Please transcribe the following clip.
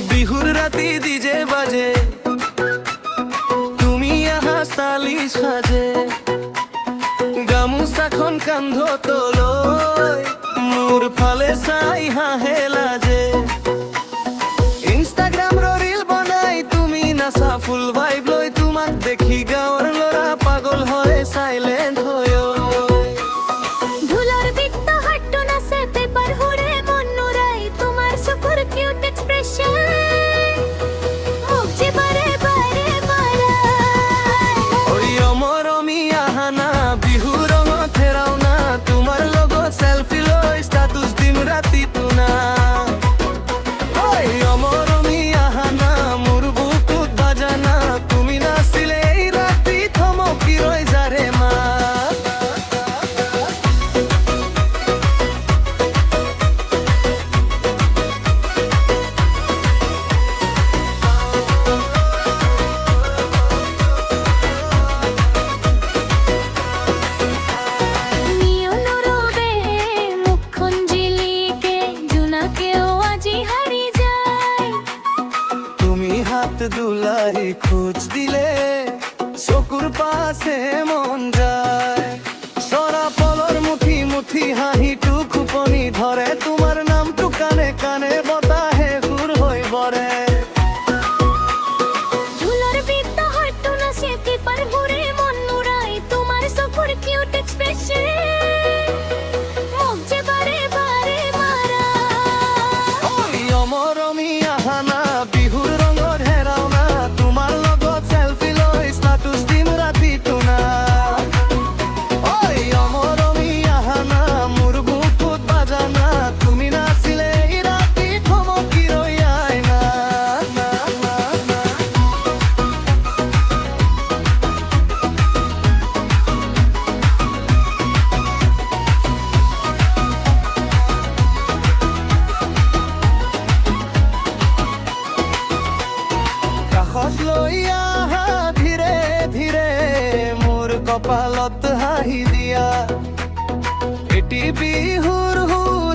বিহুর রাতি ডিজে বাজে, তুমি আহা স্টাইলিশ সাজে, গামোচাখন কান্ধ তলৈ মোৰ ফালে চাই হাঁহে লাজে। ইনষ্টাগ্ৰামৰ ৰীল বনাই তুমি নাচা ফুল ভাইব লৈ, তোমাক দেখি গাঁৱৰ ল'ৰা পাগল হয় চাইলেণ্ট হৈ। ধুলার বিত্ত হাট্টু নাচে পেপার হুড়ে মন নুরাই, তোমার সুপুর কিউট এক্সপ্রেশন মুখ যে বারে বারে মারায়। ওই অমরমি আহানা বিহু রঙত হেৰাও না, তোমাৰ লগত সেলফি লৈ স্ট্যাটাস দিম ৰাতি তুনা। ওই অমরমি আহানা মোৰ বুকুত বাজানা, তুমি নাচিলে এই ৰাতি থমকি ৰৈ যাৰে মা। নিয়ন রোদে মুখখন জিলিকে, জোনাকেও আজি হারি যায়। তুমি হাত দুলাই খোঁজ দিলে চকুৰ পাছে মন যায়। চৰা পলৰ মুঠি মুঠি হাঁহিটো খুপনি ধৰে, তোমাৰ নামটো কানে কানে বতাহে সুৰ হৈ বৰে। ধুলার বিত্ত হাট্টু নাচে পেপার হুড়ে মন নুরাই, তোমার সুপুর কিউট এক্সপ্রেশন মুখ যে বারে বারে মারায়। ওই অমৰমি আহানা বিহুৰ ৰঙত হেৰাও না, তোমাৰ লগত সেলফি লৈ স্ট্যাটাস দিম ৰাতি তুনা। ওই অমৰমি আহানা মোৰ বুকুত বাজানা, তুমি নাচিলে এই ৰাতি থমকি ৰৈ আই না। কাষত লৈ আহা ধীৰে ধীৰে, মোৰ কপালত হাঁহি দিয়া। এটি বিহুৰ সুৰ